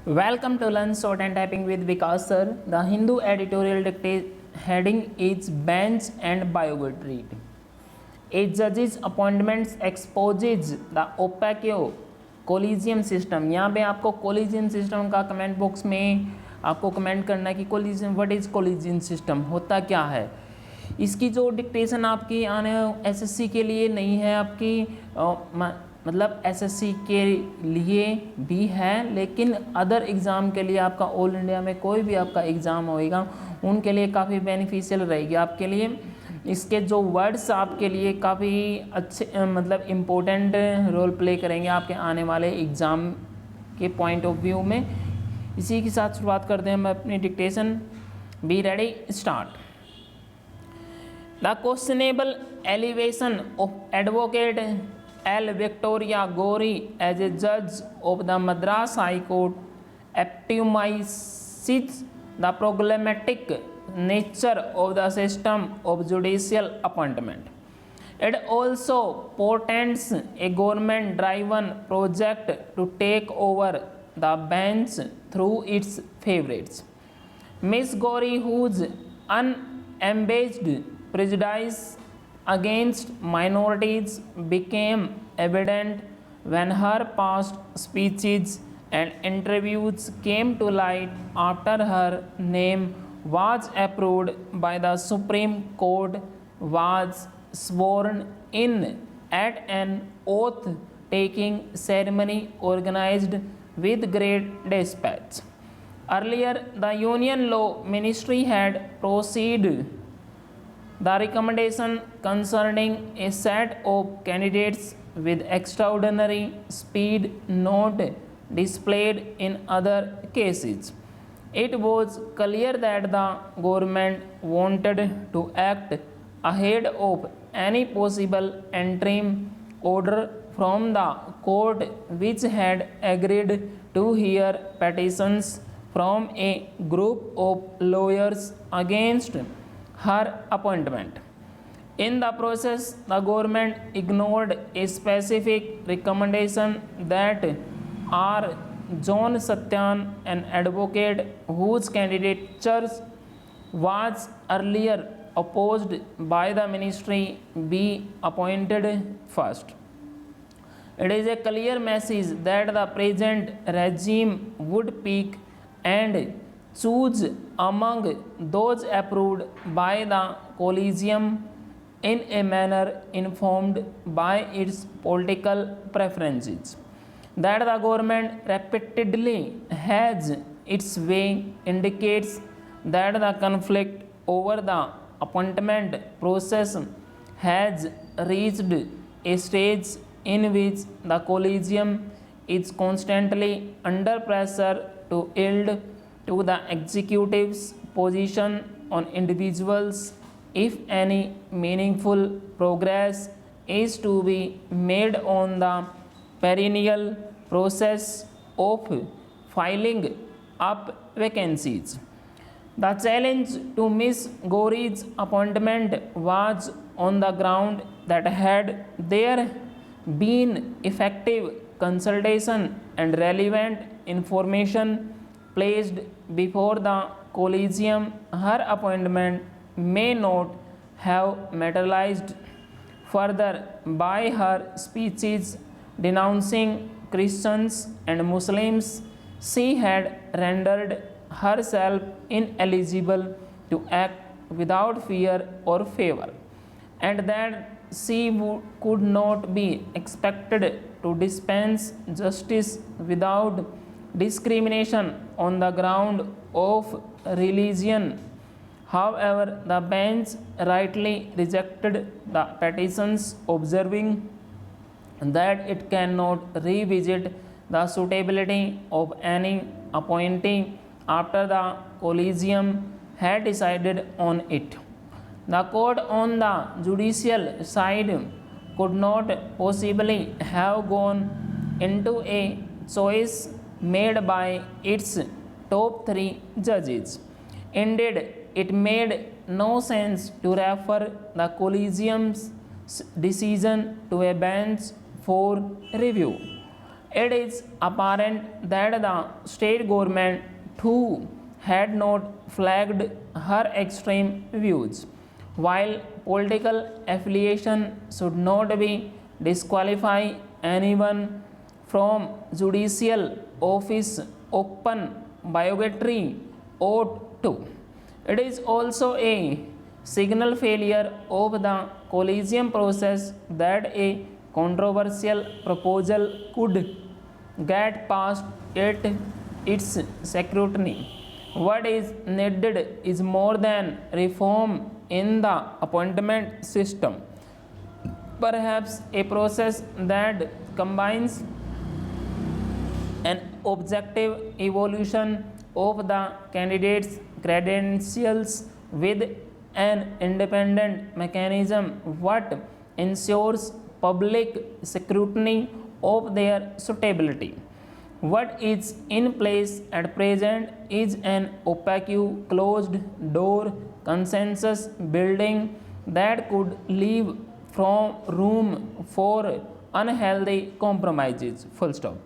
Welcome to Learn Short and Typing with Vikas sir. The Hindu editorial heading is Bench and Biography. A judge's appointments exposes the opaque collegium system. यहाँ पे आपको collegium system का comment box में आपको comment करना है कि collegium what is collegium system होता क्या है। इसकी जो डिक्टेशन आपकी आने एसएससी के लिए नहीं है आपकी मतलब एसएससी के लिए भी है, लेकिन अदर एग्ज़ाम के लिए आपका ऑल इंडिया में कोई भी आपका एग्ज़ाम होएगा उनके लिए काफ़ी बेनिफिशियल रहेगी आपके लिए। इसके जो वर्ड्स आपके लिए काफ़ी अच्छे मतलब इम्पोर्टेंट रोल प्ले करेंगे आपके आने वाले एग्ज़ाम के पॉइंट ऑफ व्यू में। इसी के साथ शुरुआत करते हैं हम अपनी dictation. Be ready, start. The questionable elevation of advocate L. Victoria Gori as a judge of the Madras High Court epitomizes the problematic nature of the system of judicial appointment. It also portends a government-driven project to take over the bench through its favorites. Miss Gori, whose unabashed prejudice against minorities became evident when her past speeches and interviews came to light after her name was approved by the Supreme Court, was sworn in at an oath-taking ceremony organized with great dispatch. Earlier, the Union Law Ministry had proceeded the recommendation concerning a set of candidates with extraordinary speed not displayed in other cases. It was clear that the government wanted to act ahead of any possible interim order from the court, which had agreed to hear petitions from a group of lawyers against her appointment. In the process, the government ignored a specific recommendation that R. John Satyan, an advocate whose candidature was earlier opposed by the ministry, be appointed first. It is a clear message that the present regime would pick and choose among those approved by the collegium in a manner informed by its political preferences. That the government repeatedly has its way indicates that the conflict over the appointment process has reached a stage in which the collegium is constantly under pressure to yield to the executive's position on individuals if any meaningful progress is to be made on the perennial process of filling up vacancies. The challenge to Miss Gori's appointment was on the ground that had there been effective consultation and relevant information placed before the collegium, her appointment may not have materialized. Further, by her speeches denouncing Christians and Muslims, she had rendered herself ineligible to act without fear or favor, and that she could not be expected to dispense justice without discrimination on the ground of religion. However, the bench rightly rejected the petitions, observing that it cannot revisit the suitability of any appointee after the collegium had decided on it. The court on the judicial side could not possibly have gone into a choice made by its top 3 judges. Indeed, it made no sense to refer the collegium's decision to a bench for review. It is apparent that the state government too had not flagged her extreme views. While political affiliation should not be disqualify anyone from judicial office, open bigotry ought to. It is also a signal failure of the collegium process that a controversial proposal could get past its scrutiny. What is needed is more than reform in the appointment system. Perhaps a process that combines an objective evaluation of the candidate's credentials with an independent mechanism what ensures public scrutiny of their suitability. What is in place at present is an opaque, closed door consensus building that could leave from room for unhealthy compromises. Full stop.